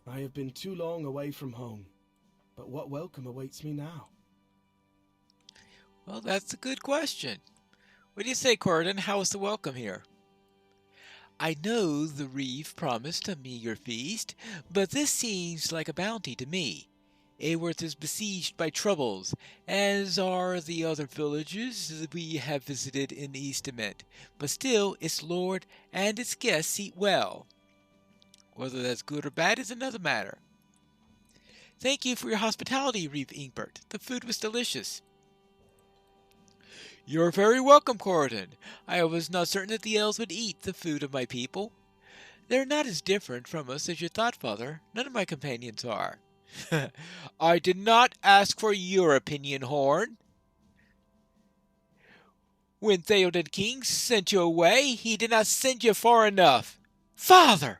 I have been too long away from home, but what welcome awaits me now? Well, that's a good question. What do you say, Corydon? How is the welcome here? I know the reef promised a meager feast, but this seems like a bounty to me. Aworth is besieged by troubles, as are the other villages we have visited in Eastament, but still its lord and its guests eat well. Whether that's good or bad is another matter. Thank you for your hospitality, Reeve Ingbert. The food was delicious. You're very welcome, Corydon. I was not certain that the elves would eat the food of my people. They're not as different from us as you thought, Father. None of my companions are. I did not ask for your opinion, Horn. When Theoden King sent you away, he did not send you far enough. Father!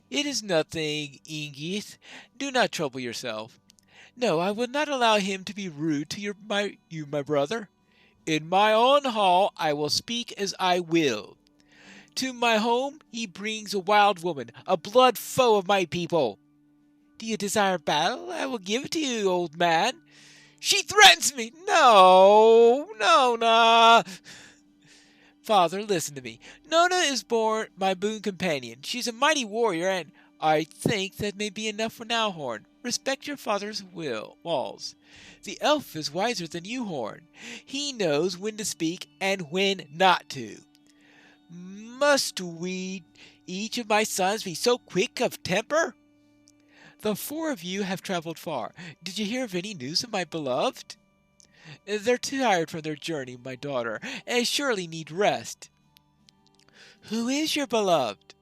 It is nothing, Ingith. Do not trouble yourself. No, I will not allow him to be rude to you, my brother. In my own hall I will speak as I will. To my home he brings a wild woman, a blood foe of my people. Do you desire battle? I will give it to you, old man. She threatens me. No, Nona. Father, listen to me. Nona is born my boon companion. She's a mighty warrior, and I think that may be enough for now, Horn. Respect your father's walls. The elf is wiser than you, Horn. He knows when to speak and when not to. Must we, each of my sons, be so quick of temper? The four of you have traveled far. Did you hear of any news of my beloved? They're tired from their journey, my daughter, and surely need rest. Who is your beloved?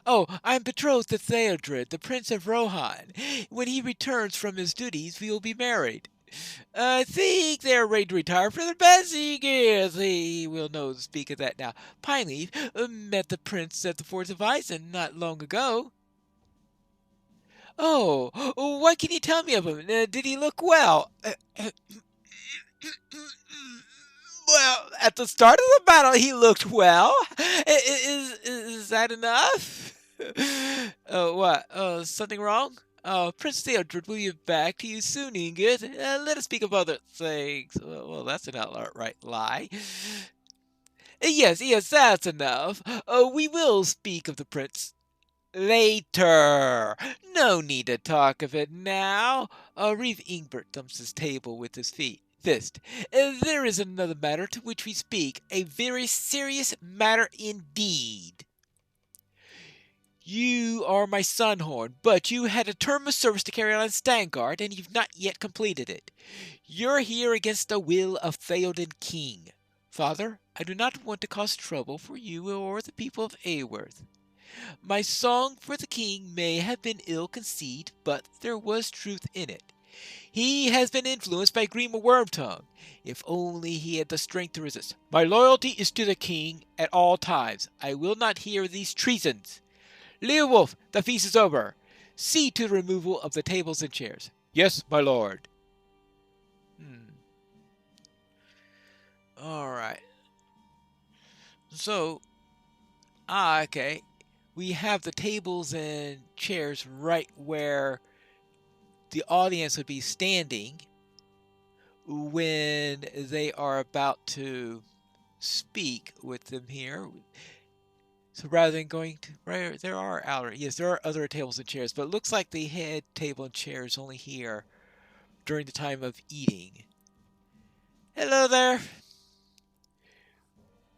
Oh, I am betrothed to Theodred, the Prince of Rohan. When he returns from his duties, we will be married. I think they're ready to retire for the best. Yes, he will know to speak of that now. Pineleaf met the prince at the Forts of Isen not long ago. Oh, what can you tell me of him? Did he look well? Well, at the start of the battle, he looked well. Is that enough? What? Something wrong? Prince Theodred will be back to you soon, Ingrid. Let us speak of other things. Well, that's an outright lie. Yes, that's enough. We will speak of the prince later. No need to talk of it now. Reeve Ingbert thumps his table with his fist. There is another matter to which we speak, a very serious matter indeed. You are my son, Horn, but you had a term of service to carry on in Stangard, and you've not yet completed it. You're here against the will of Theoden King. Father, I do not want to cause trouble for you or the people of Aworth. My song for the king may have been ill-conceived, but there was truth in it. He has been influenced by Grima Wormtongue. If only he had the strength to resist. My loyalty is to the king at all times. I will not hear these treasons. Leowulf, the feast is over. See to the removal of the tables and chairs. Yes, my lord. All right. So, okay. We have the tables and chairs right where the audience would be standing when they are about to speak with them here. So rather than going to right, there are other tables and chairs, but it looks like the head table and chair is only here during the time of eating. Hello there.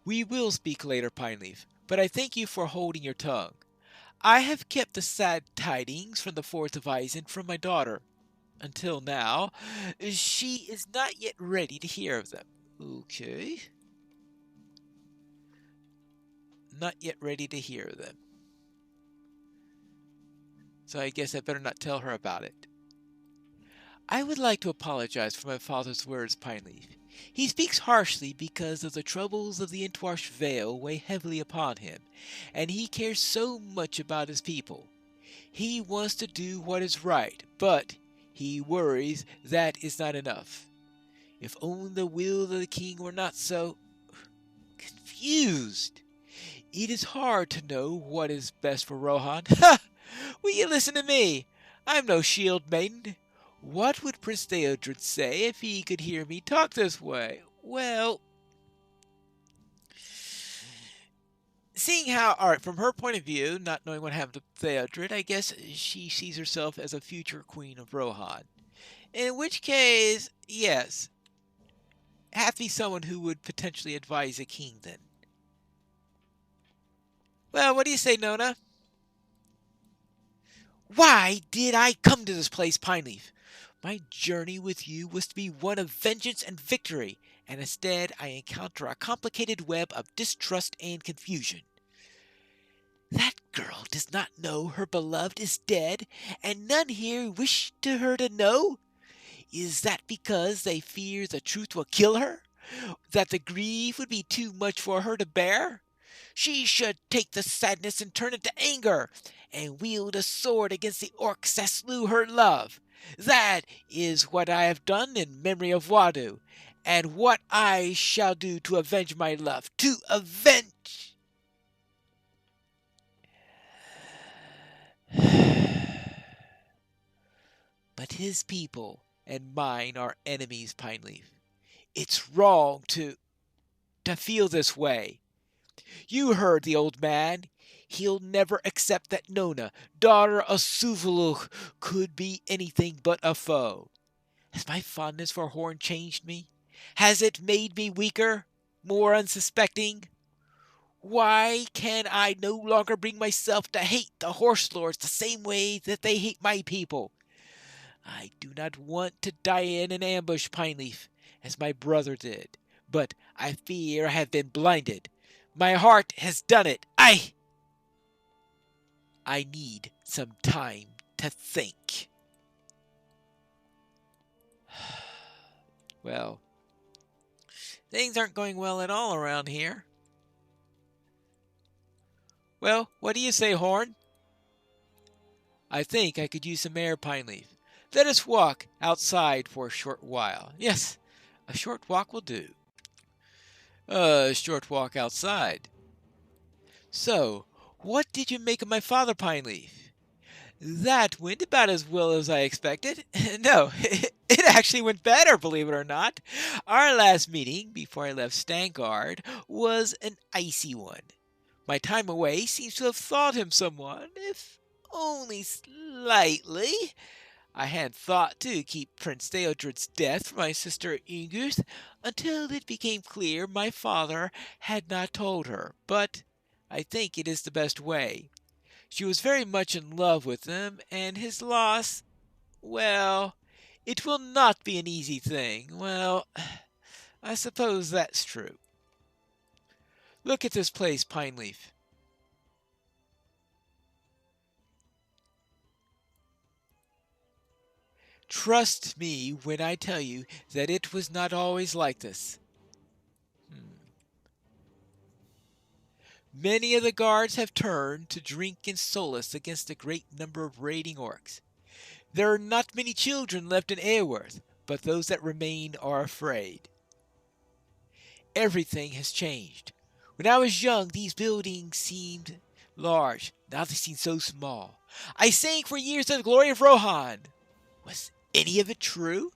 We will speak later, Pineleaf, but I thank you for holding your tongue. I have kept the sad tidings from the Forth of Isen from my daughter. Until now, she is not yet ready to hear of them. Okay. Not yet ready to hear them. So I guess I better not tell her about it. I would like to apologize for my father's words, Pineleaf. He speaks harshly because of the troubles of the Entwarsh Vale weigh heavily upon him, and he cares so much about his people. He wants to do what is right, but he worries that is not enough. If only the will of the king were not so confused. It is hard to know what is best for Rohan. Will you listen to me? I'm no shield maiden. What would Prince Theodred say if he could hear me talk this way? Well, seeing how, alright, from her point of view, not knowing what happened to Theodred, I guess she sees herself as a future queen of Rohan. In which case, yes, have to be someone who would potentially advise a king then. Well, what do you say, Nona? Why did I come to this place, Pineleaf? My journey with you was to be one of vengeance and victory, and instead I encounter a complicated web of distrust and confusion. That girl does not know her beloved is dead, and none here wish her to know? Is that because they fear the truth will kill her? That the grief would be too much for her to bear? She should take the sadness and turn it to anger, and wield a sword against the orcs that slew her love. That is what I have done in memory of Wadu, and what I shall do to avenge my love. To avenge! But his people and mine are enemies, Pineleaf. It's wrong to feel this way. You heard the old man. He'll never accept that Nona, daughter of Suvaluk, could be anything but a foe. Has my fondness for Horn changed me? Has it made me weaker, more unsuspecting? Why can I no longer bring myself to hate the Horse Lords the same way that they hate my people? I do not want to die in an ambush, Pineleaf, as my brother did, but I fear I have been blinded. My heart has done it. I need some time to think. Well, things aren't going well at all around here. Well, what do you say, Horn? I think I could use some air, Pineleaf. Let us walk outside for a short while. Yes, a short walk will do. A short walk outside. So, what did you make of my father, Pineleaf? That went about as well as I expected. No, it actually went better, believe it or not. Our last meeting, before I left Stangard, was an icy one. My time away seems to have thawed him somewhat, if only slightly. I had thought to keep Prince Theodred's death from my sister Ingrid until it became clear my father had not told her, but I think it is the best way. She was very much in love with him, and his loss, well, it will not be an easy thing. Well, I suppose that's true. Look at this place, Pineleaf. Trust me when I tell you that it was not always like this. Many of the guards have turned to drink and solace against a great number of raiding orcs. There are not many children left in Airworth, but those that remain are afraid. Everything has changed. When I was young, these buildings seemed large. Now they seem so small. I sang for years of the glory of Rohan. Was any of it true?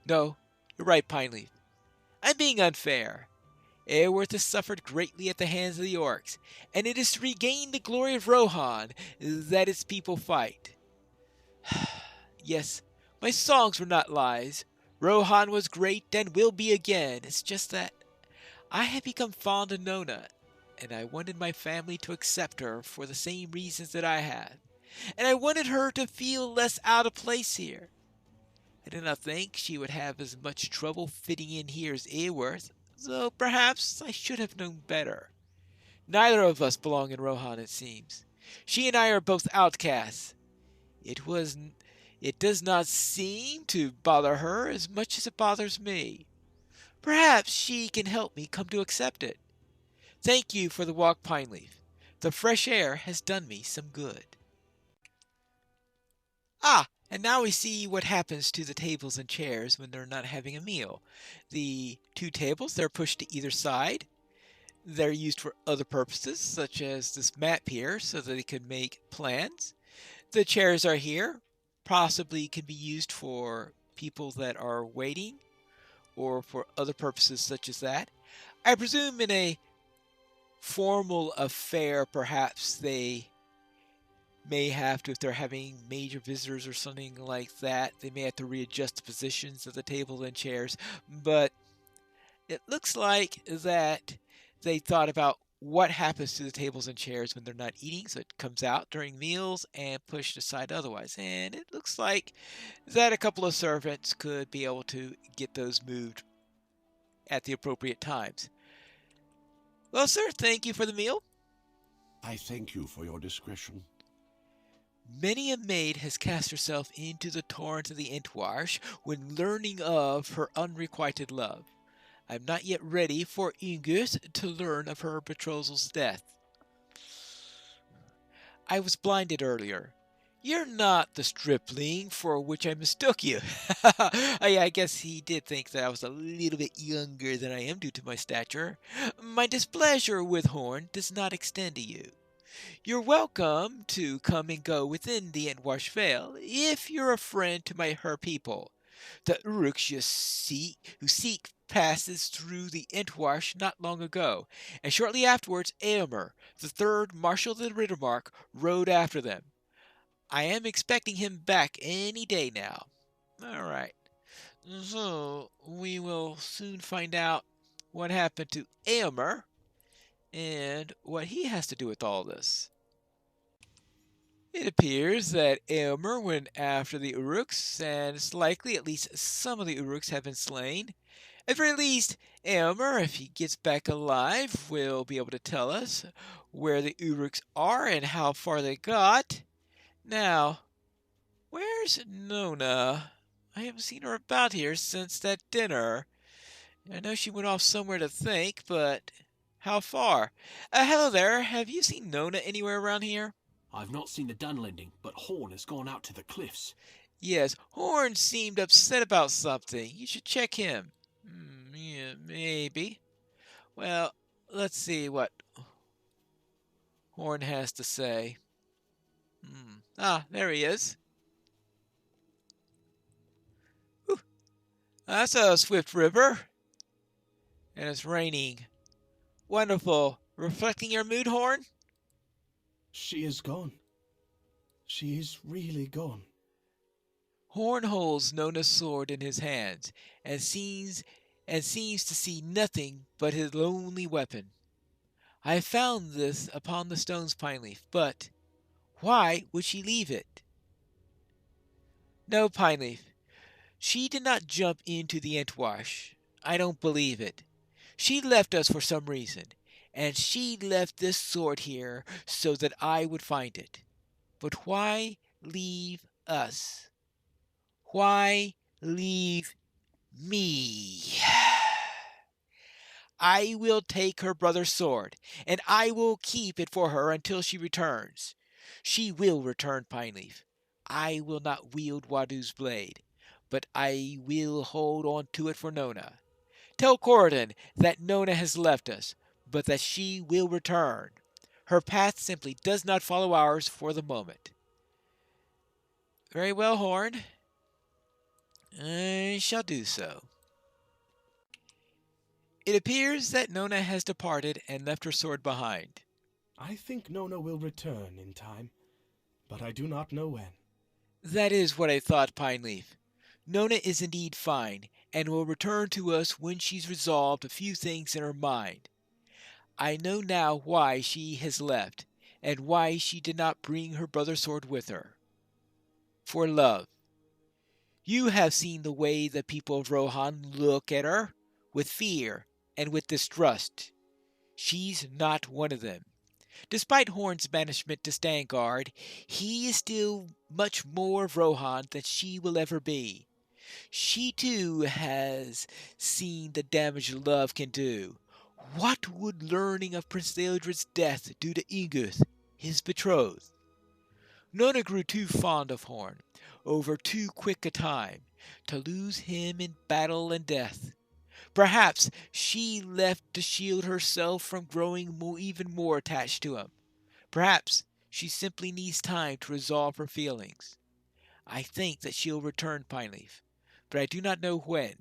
No, you're right, Pineleaf. I'm being unfair. Airworth has suffered greatly at the hands of the orcs, and it is to regain the glory of Rohan that its people fight. Yes, my songs were not lies. Rohan was great and will be again. It's just that I had become fond of Nona, and I wanted my family to accept her for the same reasons that I had. And I wanted her to feel less out of place here. I did not think she would have as much trouble fitting in here as Airworth, though perhaps I should have known better. Neither of us belong in Rohan, it seems. She and I are both outcasts. It does not seem to bother her as much as it bothers me. Perhaps she can help me come to accept it. Thank you for the walk, Pineleaf. The fresh air has done me some good. Ah, and now we see what happens to the tables and chairs when they're not having a meal. The two tables, they're pushed to either side. They're used for other purposes, such as this map here, so that they can make plans. The chairs are here, possibly can be used for people that are waiting or for other purposes such as that. I presume in a formal affair, perhaps they may have to, if they're having major visitors or something like that, they may have to readjust the positions of the table and chairs. But it looks like that they thought about what happens to the tables and chairs when they're not eating, so it comes out during meals and pushed aside otherwise. And it looks like that a couple of servants could be able to get those moved at the appropriate times. Well, sir, thank you for the meal. I thank you for your discretion. Many a maid has cast herself into the torrent of the Entwash when learning of her unrequited love. I am not yet ready for Ingus to learn of her betrothal's death. I was blinded earlier. You're not the stripling for which I mistook you. I guess he did think that I was a little bit younger than I am due to my stature. My displeasure with Horn does not extend to you. You're welcome to come and go within the Entwash Vale if you're a friend to her people. The Uruks who seek passes through the Entwash not long ago, and shortly afterwards Aomer, the third Marshal of the Rittermark, rode after them. I am expecting him back any day now. All right. So we will soon find out what happened to Aomer and what he has to do with all this. It appears that Aomer went after the Uruks, and it's likely at least some of the Uruks have been slain. At the very least, Aomer, if he gets back alive, will be able to tell us where the Uruks are and how far they got. Now, where's Nona? I haven't seen her about here since that dinner. I know she went off somewhere to think, but how far? Hello there. Have you seen Nona anywhere around here? I've not seen the Dunlending, but Horn has gone out to the cliffs. Yes, Horn seemed upset about something. You should check him. Yeah, maybe. Well, let's see what Horn has to say. There he is. Whew. That's a swift river. And it's raining. Wonderful. Reflecting your mood, Horn? She is gone. She is really gone. Horn holds Nona's sword in his hands and seems to see nothing but his lonely weapon. I found this upon the stones, Pineleaf, but why would she leave it? No, Pineleaf, she did not jump into the Entwash. I don't believe it. She left us for some reason, and she left this sword here so that I would find it. But why leave us? Why leave me? I will take her brother's sword, and I will keep it for her until she returns. She will return, Pineleaf. I will not wield Wadu's blade, but I will hold on to it for Nona. Tell Corridon that Nona has left us, but that she will return. Her path simply does not follow ours for the moment. Very well, Horn. I shall do so. It appears that Nona has departed and left her sword behind. I think Nona will return in time, but I do not know when. That is what I thought, Pineleaf. Nona is indeed fine, and will return to us when she's resolved a few things in her mind. I know now why she has left, and why she did not bring her brother's sword with her. For love. You have seen the way the people of Rohan look at her, with fear and with distrust. She's not one of them. Despite Horn's banishment to Stangard, he is still much more of Rohan than she will ever be. She too has seen the damage love can do. What would learning of Prince Theodred's death do to Inguth, his betrothed? Nona grew too fond of Horn, over too quick a time, to lose him in battle and death. Perhaps she left to shield herself from growing even more attached to him. Perhaps she simply needs time to resolve her feelings. I think that she'll return, Pineleaf, but I do not know when.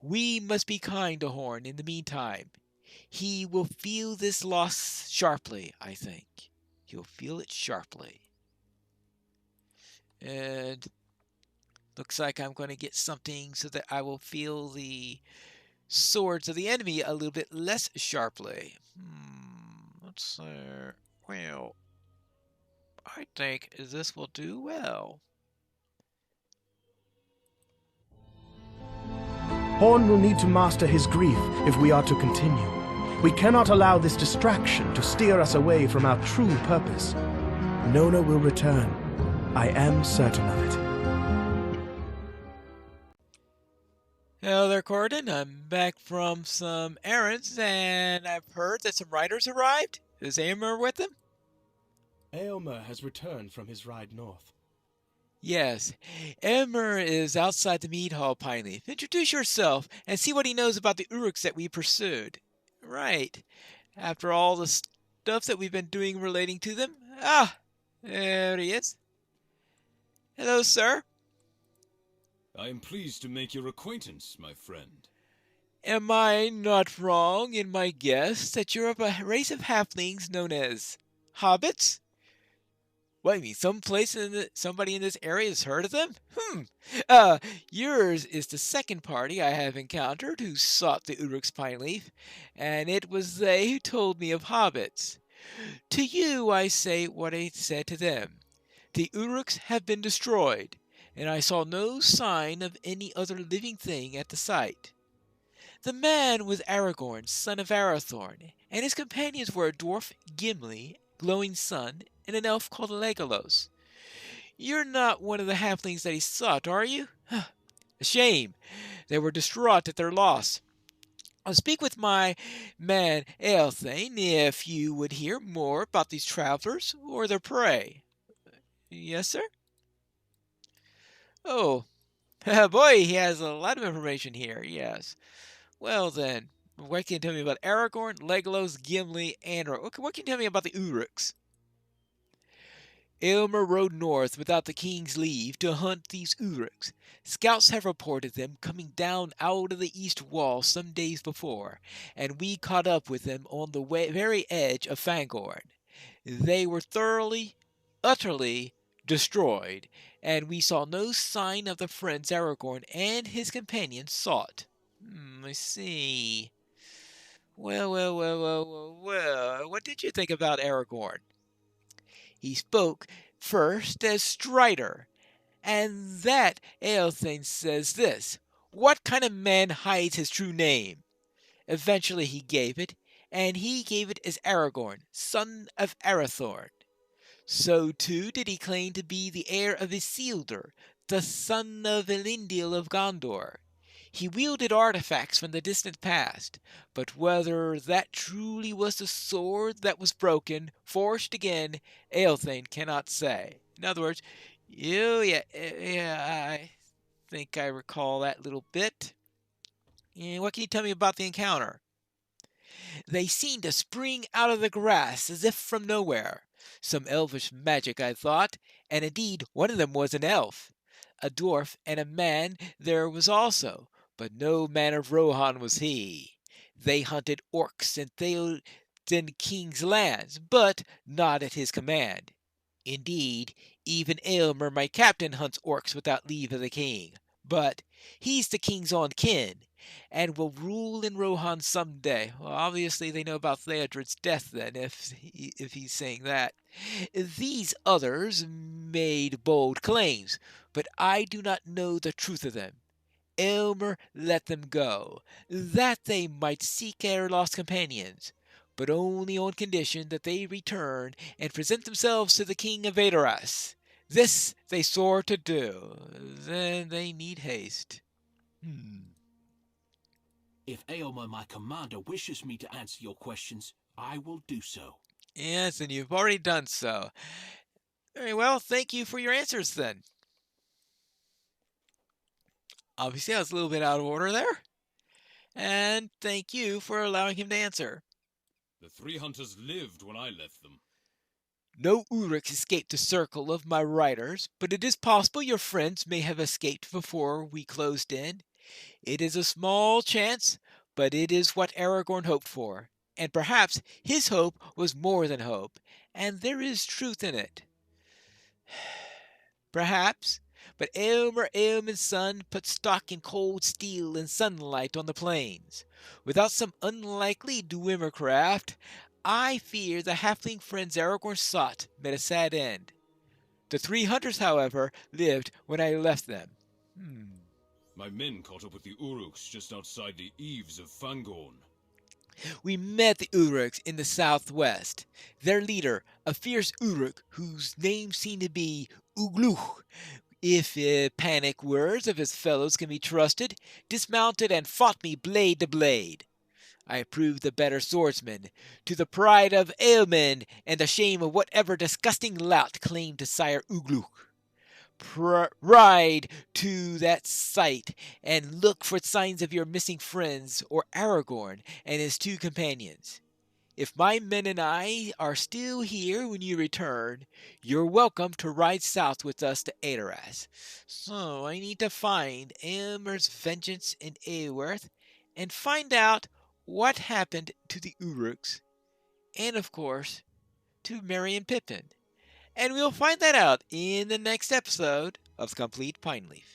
We must be kind to Horn in the meantime. He will feel this loss sharply, I think. He'll feel it sharply. And looks like I'm going to get something so that I will feel the swords of the enemy a little bit less sharply. Let's see. Well, I think this will do well. Horn will need to master his grief if we are to continue. We cannot allow this distraction to steer us away from our true purpose. Nona will return. I am certain of it. Hello there, Corden. I'm back from some errands, and I've heard that some riders arrived. Is Aylmer with them? Aylmer has returned from his ride north. Yes, Aylmer is outside the mead hall, Pineleaf. Introduce yourself and see what he knows about the Uruks that we pursued. Right. After all the stuff that we've been doing relating to them. Ah, there he is. Hello, sir. I am pleased to make your acquaintance, my friend. Am I not wrong in my guess that you're of a race of halflings known as hobbits? What, I mean, somebody in this area has heard of them? Yours is the second party I have encountered who sought the Uruks Pineleaf, and it was they who told me of hobbits. To you I say what I said to them. The Uruks have been destroyed, and I saw no sign of any other living thing at the site. The man was Aragorn, son of Arathorn, and his companions were a dwarf, Gimli, glowing sun, and an elf called Legolas. You're not one of the halflings that he sought, are you? A shame. They were distraught at their loss. I'll speak with my man Eothane if you would hear more about these travelers or their prey. Yes, sir? Oh, boy, he has a lot of information here, yes. Well then, what can you tell me about Aragorn, Legolas, Gimli, and what can you tell me about the Uruks? Aylmer rode north without the king's leave to hunt these Uruks. Scouts have reported them coming down out of the east wall some days before, and we caught up with them on the very edge of Fangorn. They were utterly destroyed, and we saw no sign of the friends Aragorn and his companions sought. I see. Well, what did you think about Aragorn? He spoke first as Strider, and that Eothane says this. What kind of man hides his true name? Eventually he gave it, and he gave it as Aragorn, son of Arathorn. So too did he claim to be the heir of Isildur, the son of Elendil of Gondor. He wielded artifacts from the distant past, but whether that truly was the sword that was broken, forged again, Eothane cannot say. In other words, I think I recall that little bit. And what can you tell me about the encounter? They seemed to spring out of the grass as if from nowhere. Some elvish magic, I thought, and indeed one of them was an elf. A dwarf and a man there was also, but no man of Rohan was he. They hunted orcs in Theoden king's lands, but not at his command. Indeed, even Aylmer, my captain, hunts orcs without leave of the king. But he's the king's own kin, and will rule in Rohan some day. Well, obviously they know about Theodred's death then, if he's saying that. These others made bold claims, but I do not know the truth of them. Aylmer let them go, that they might seek their lost companions, but only on condition that they return and present themselves to the king of Aedoras. This they swore to do. Then they need haste. If Aylmer, my commander, wishes me to answer your questions, I will do so. Yes, and you've already done so. Very well, thank you for your answers then. Obviously, I was a little bit out of order there. And thank you for allowing him to answer. The 3 hunters lived when I left them. No Uruks escaped the circle of my riders, but it is possible your friends may have escaped before we closed in. It is a small chance, but it is what Aragorn hoped for. And perhaps his hope was more than hope, and there is truth in it. Perhaps, but Eomer's son put stock in cold steel and sunlight on the plains. Without some unlikely Dwemercraft, I fear the halfling friends Aragorn sought met a sad end. The 3 hunters, however, lived when I left them. My men caught up with the Uruks just outside the eaves of Fangorn. We met the Uruks in the southwest. Their leader, a fierce Uruk whose name seemed to be Ugluch, if panic words of his fellows can be trusted, dismounted and fought me blade to blade. I proved the better swordsman, to the pride of Eomen and the shame of whatever disgusting lout claimed to sire Ugluch. Ride to that site and look for signs of your missing friends or Aragorn and his 2 companions. If my men and I are still here when you return, you're welcome to ride south with us to Edoras. So I need to find Eomer's vengeance in Eoworth and find out what happened to the Uruks and, of course, to Merry and Pippin. And we'll find that out in the next episode of Complete Pineleaf.